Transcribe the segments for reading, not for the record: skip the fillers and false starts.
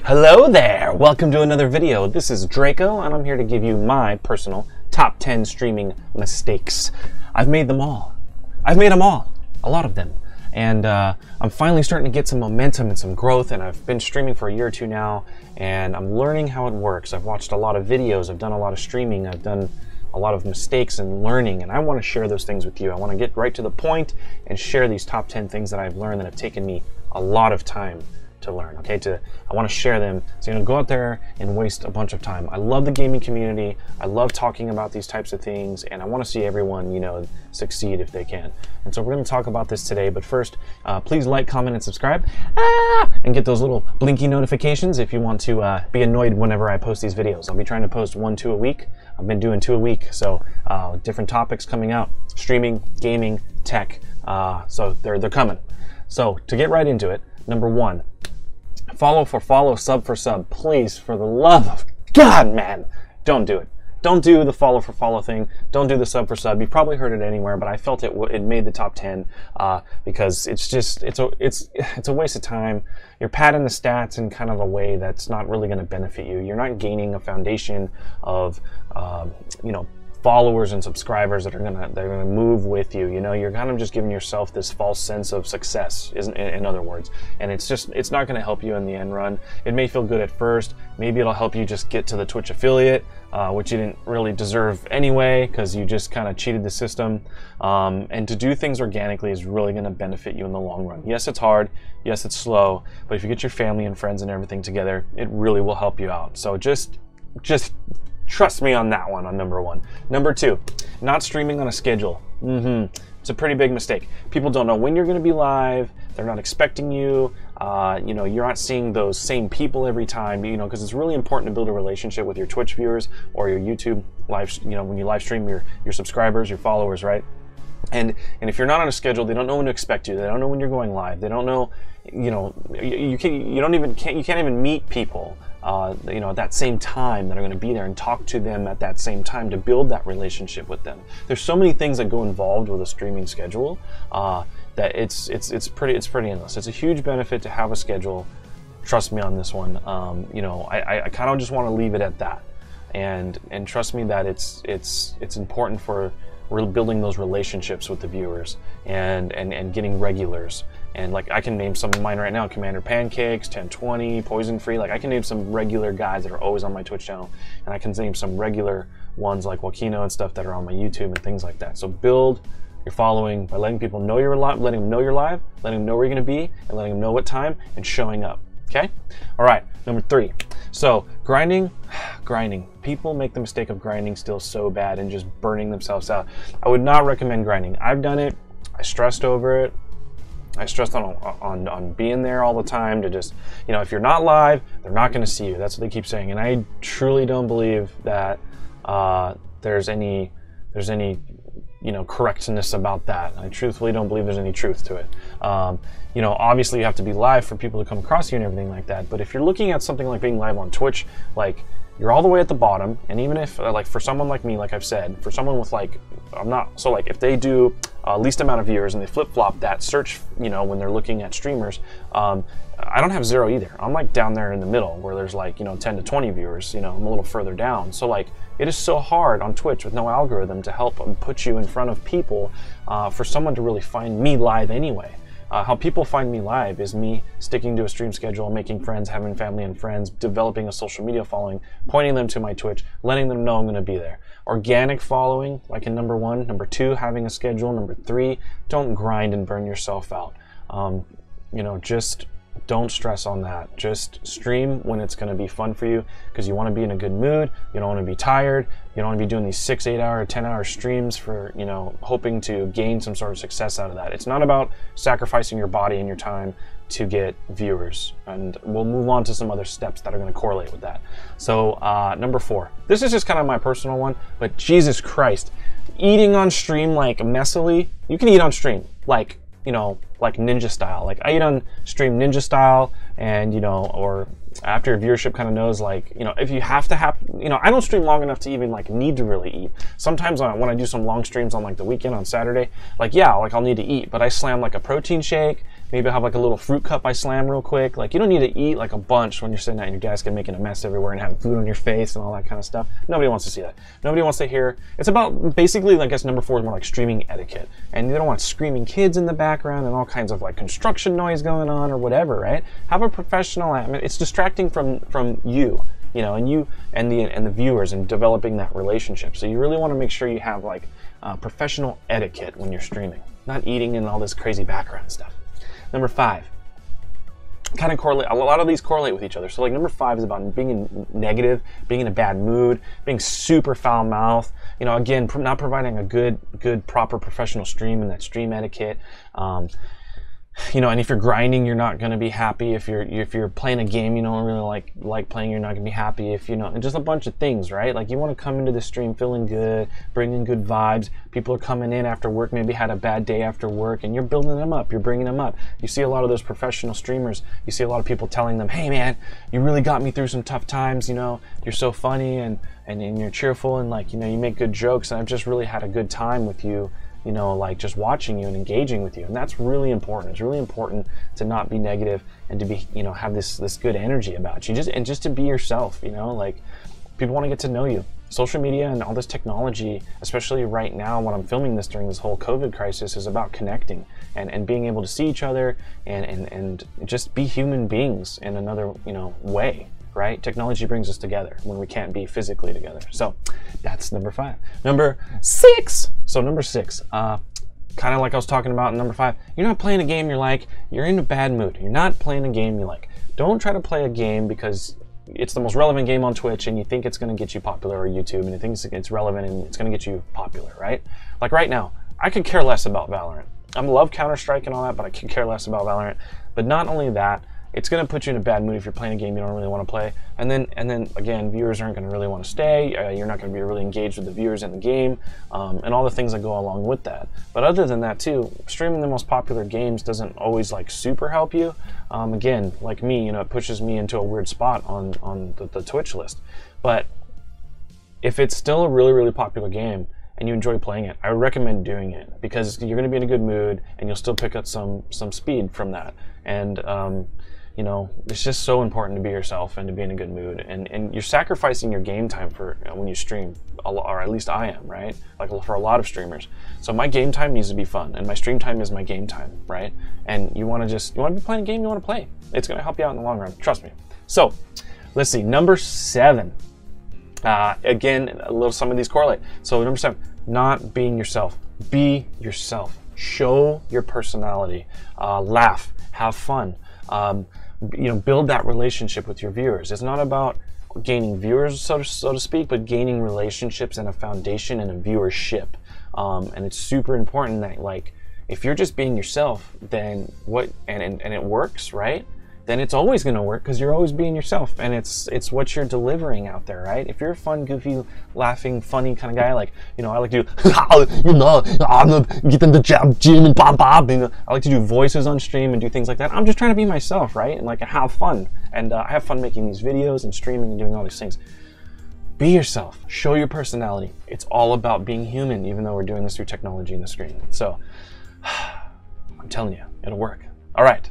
Hello there! Welcome to another video. This is Draco, and I'm here to give you my personal top 10 streaming mistakes. I've made them all. I've made them all. A lot of them. And I'm finally starting to get some momentum and some growth, and I've been streaming for a year or two now, and I'm learning how it works. I've watched a lot of videos, I've done a lot of streaming, I've done a lot of mistakes and learning, and I want to share those things with you. I want to get right to the point and share these top 10 things that I've learned that have taken me a lot of time to learn. I want to share them, so you don't go out there and waste a bunch of time. I love the gaming community. I love talking about these types of things, and I want to see everyone, succeed if they can. And so we're going to talk about this today. But first, please like, comment, and subscribe, and get those little blinky notifications if you want to be annoyed whenever I post these videos. I'll be trying to post 1-2 a week. I've been doing 2 a week, so different topics coming out: streaming, gaming, tech. So they're coming. So to get right into it, number 1. Follow for follow, sub for sub. Please, for the love of God, man, don't do it. Don't do the follow for follow thing. Don't do the sub for sub. You probably heard it anywhere, but I felt it made the top 10 because it's a waste of time. You're padding the stats in kind of a way that's not really going to benefit you. You're not gaining a foundation of followers and subscribers that are gonna move with you. You're kind of just giving yourself this false sense of success, in other words, and it's not going to help you in the end run. It may feel good at first. Maybe it'll help you just get to the Twitch affiliate, which you didn't really deserve anyway, because you just kind of cheated the system. And to do things organically is really going to benefit you in the long run. Yes, it's hard. Yes, it's slow. But if you get your family and friends and everything together, it really will help you out. So just trust me on that one, on number 1. Number 2, not streaming on a schedule. It's a pretty big mistake. People don't know when you're going to be live. They're not expecting you. You're not seeing those same people every time. Because it's really important to build a relationship with your Twitch viewers or your YouTube live. When you live stream your subscribers, your followers, right? And if you're not on a schedule, they don't know when to expect you. They don't know when you're going live. They don't know. You can't even meet people. At that same time that are going to be there and talk to them at that same time to build that relationship with them. There's so many things that go involved with a streaming schedule that it's pretty endless. It's a huge benefit to have a schedule. Trust me on this one. I kind of just want to leave it at that, and trust me that it's important for building those relationships with the viewers and getting regulars. And I can name some of mine right now: Commander Pancakes, 1020, Poison Free. I can name some regular guys that are always on my Twitch channel, and I can name some regular ones like Wakino and stuff that are on my YouTube and things like that. So build your following by letting people know you're live, letting them know you're live, letting them know where you're going to be, and letting them know what time, and showing up. Okay? All right, number 3. So grinding. People make the mistake of grinding still so bad and just burning themselves out. I would not recommend grinding. I've done it. I stressed over it. I stressed on being there all the time to just, if you're not live, they're not going to see you. That's what they keep saying. And I truly don't believe that there's any correctness about that. I truthfully don't believe there's any truth to it. Obviously you have to be live for people to come across you and everything like that. But if you're looking at something like being live on Twitch, you're all the way at the bottom, and even if for someone like me, like I've said, for someone with if they do least amount of viewers and they flip-flop that search, when they're looking at streamers, I don't have 0 either. I'm down there in the middle where there's 10 to 20 viewers. I'm a little further down. So it is so hard on Twitch with no algorithm to help put you in front of people for someone to really find me live anyway. How people find me live is me sticking to a stream schedule, making friends, having family and friends, developing a social media following, pointing them to my Twitch, letting them know I'm going to be there. Organic following, like in number 1. Number 2, having a schedule. Number 3, don't grind and burn yourself out. Just don't stress on that. Just stream when it's going to be fun for you, because you want to be in a good mood. You don't want to be tired. You don't want to be doing these 6, 8 hour, 10 hour streams for, hoping to gain some sort of success out of that. It's not about sacrificing your body and your time to get viewers. And we'll move on to some other steps that are going to correlate with that. So number 4, this is just kind of my personal one, but Jesus Christ, eating on stream messily. You can eat on stream like ninja style. I eat on stream ninja style, and or after your viewership kind of knows, if you have to I don't stream long enough to even need to really eat. Sometimes when I do some long streams on the weekend on Saturday, I'll need to eat, but I slam a protein shake, Maybe have like a little fruit cup I slam real quick. Like, you don't need to eat like a bunch when you're sitting at your desk and making a mess everywhere and having food on your face and all that kind of stuff. Nobody wants to see that. Nobody wants to hear. It's about basically, I guess number 4 is more like streaming etiquette. And you don't want screaming kids in the background and all kinds of like construction noise going on or whatever, right? Have a professional, I mean, it's distracting from you. You know, and you and the viewers, and developing that relationship. So you really want to make sure you have like professional etiquette when you're streaming, not eating and all this crazy background stuff. Number 5, kind of correlate. A lot of these correlate with each other. So like number 5 is about being negative, being in a bad mood, being super foul mouthed. You know, again, not providing a good, proper professional stream and that stream etiquette. You know, and if you're grinding, you're not going to be happy. If you're playing a game you don't really like playing, you're not going to be happy. If you know, and just a bunch of things, right? Like, you want to come into the stream feeling good, bringing good vibes. People are coming in after work, maybe had a bad day after work, and you're building them up. You're bringing them up. You see a lot of those professional streamers. You see a lot of people telling them, "Hey, man, you really got me through some tough times. You know, you're so funny and you're cheerful, and like, you know, you make good jokes, and I've just really had a good time with you." You know, like just watching you and engaging with you, and that's really important. It's really important to not be negative and to be, you know, have this good energy about you, just to be yourself. You know, like, people want to get to know you. Social media and all this technology, especially right now when I'm filming this during this whole COVID crisis, is about connecting and being able to see each other and just be human beings in another, you know, way. Right? Technology brings us together when we can't be physically together. So that's number 5. Number 6. So number 6, kind of like I was talking about in number 5, you're not playing a game you like, you're in a bad mood. You're not playing a game you like. Don't try to play a game because it's the most relevant game on Twitch and you think it's going to get you popular, or YouTube, and you think it's relevant and it's going to get you popular, right? Like right now, I could care less about Valorant. I love Counter-Strike and all that, but I could care less about Valorant. But not only that, it's going to put you in a bad mood if you're playing a game you don't really want to play. And then again, viewers aren't going to really want to stay. You're not going to be really engaged with the viewers in the game, and all the things that go along with that. But other than that too, streaming the most popular games doesn't always like super help you. Again, like me, you know, it pushes me into a weird spot on the Twitch list. But if it's still a really, really popular game and you enjoy playing it, I would recommend doing it, because you're going to be in a good mood and you'll still pick up some speed from that. And you know, it's just so important to be yourself and to be in a good mood. And you're sacrificing your game time for when you stream, or at least I am, right? Like for a lot of streamers. So my game time needs to be fun, and my stream time is my game time, right? And you want to be playing a game you want to play. It's going to help you out in the long run, trust me. So let's see, number 7. Again, some of these correlate. So number 7, not being yourself. Be yourself. Show your personality. Laugh. Have fun. You know, build that relationship with your viewers. It's not about gaining viewers, so to speak, but gaining relationships and a foundation and a viewership. And it's super important that, like, if you're just being yourself, then and it works, right? Then it's always going to work, because you're always being yourself, and it's what you're delivering out there, right? If you're a fun, goofy, laughing, funny kind of guy, like, you know, I like to do, you know, I'm get in the gym and pop. You know, I like to do voices on stream and do things like that. I'm just trying to be myself, right? And like have fun, and I have fun making these videos and streaming and doing all these things. Be yourself. Show your personality. It's all about being human, even though we're doing this through technology and the screen. So I'm telling you, it'll work. All right,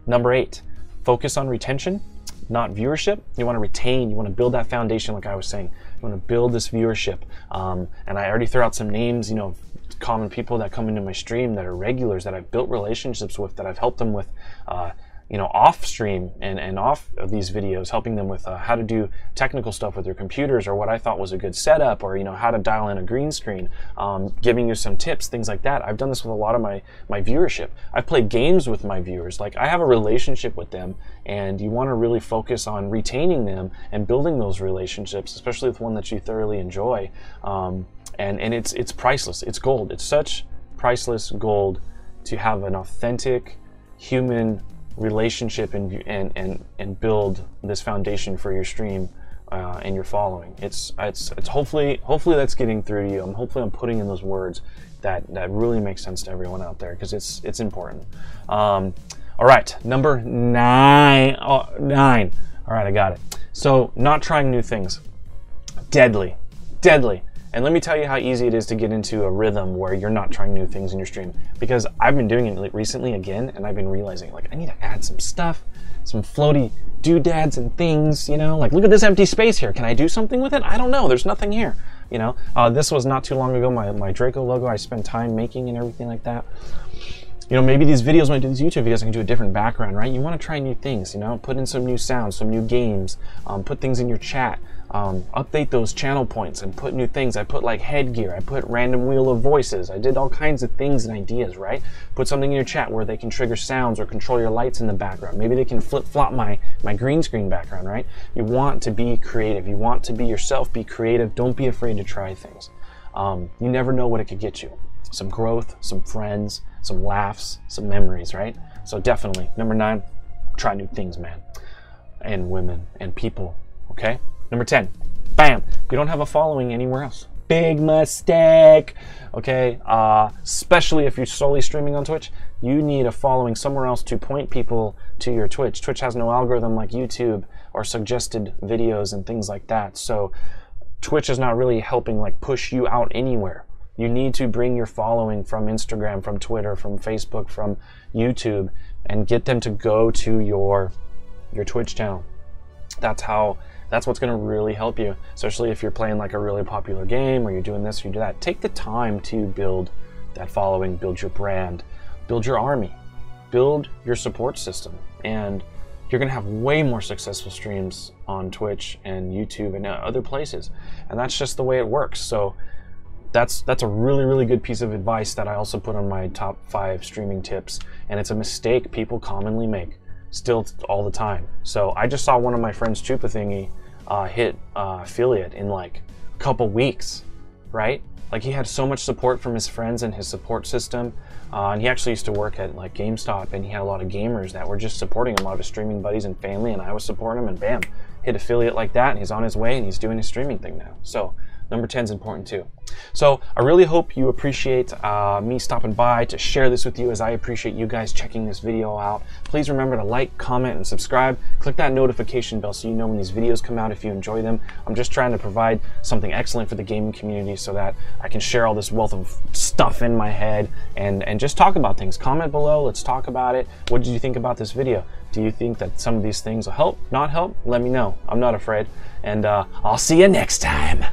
number 8. Focus on retention, not viewership. You want to retain, you want to build that foundation, like I was saying. You want to build this viewership. And I already threw out some names, you know, common people that come into my stream that are regulars, that I've built relationships with, that I've helped them with, you know, off stream and off of these videos, helping them with how to do technical stuff with their computers, or what I thought was a good setup, or, you know, how to dial in a green screen, giving you some tips, things like that. I've done this with a lot of my viewership. I've played games with my viewers. Like, I have a relationship with them, and you want to really focus on retaining them and building those relationships, especially with one that you thoroughly enjoy. And it's priceless. It's gold. It's such priceless gold to have an authentic human relationship and build this foundation for your stream and your following. It's hopefully that's getting through to you. Hopefully I'm putting in those words that really make sense to everyone out there, because it's important. All right, number 9. All right, I got it. So not trying new things. Deadly. And let me tell you how easy it is to get into a rhythm where you're not trying new things in your stream. Because I've been doing it recently again, and I've been realizing, like, I need to add some stuff, some floaty doodads and things, you know? Like, look at this empty space here. Can I do something with it? I don't know. There's nothing here, you know? This was not too long ago, my Draco logo I spent time making and everything like that. You know, maybe these videos, when I do these YouTube videos, I can do a different background, right? You want to try new things, you know? Put in some new sounds, some new games, put things in your chat, update those channel points and put new things. I put like headgear, I put random wheel of voices. I did all kinds of things and ideas, right? Put something in your chat where they can trigger sounds or control your lights in the background. Maybe they can flip-flop my green screen background, right? You want to be creative. You want to be yourself, be creative. Don't be afraid to try things. You never know what it could get you. Some growth, some friends, some laughs, some memories, right? So definitely, number 9, try new things, man. And women and people, okay? Number 10, bam, you don't have a following anywhere else. Big mistake, okay? Especially if you're solely streaming on Twitch, you need a following somewhere else to point people to your Twitch. Twitch has no algorithm like YouTube or suggested videos and things like that. So Twitch is not really helping like push you out anywhere. You need to bring your following from Instagram, from Twitter, from Facebook, from YouTube, and get them to go to your Twitch channel. That's what's going to really help you, especially if you're playing like a really popular game or you're doing this or you do that. Take the time to build that following, build your brand, build your army, build your support system, and you're going to have way more successful streams on Twitch and YouTube and other places. And that's just the way it works. So that's a really, really good piece of advice that I also put on my top 5 streaming tips. And it's a mistake people commonly make, still all the time. So I just saw one of my friends, Chupa Thingy, hit affiliate in like a couple weeks, right? Like he had so much support from his friends and his support system. And he actually used to work at like GameStop, and he had a lot of gamers that were just supporting him, a lot of his streaming buddies and family, and I was supporting him, and bam, hit affiliate like that, and he's on his way, and he's doing his streaming thing now. So number 10 is important too. So I really hope you appreciate me stopping by to share this with you, as I appreciate you guys checking this video out. Please remember to like, comment, and subscribe. Click that notification bell so you know when these videos come out if you enjoy them. I'm just trying to provide something excellent for the gaming community so that I can share all this wealth of stuff in my head and just talk about things. Comment below, let's talk about it. What did you think about this video? Do you think that some of these things will help, not help? Let me know. I'm not afraid. And I'll see you next time.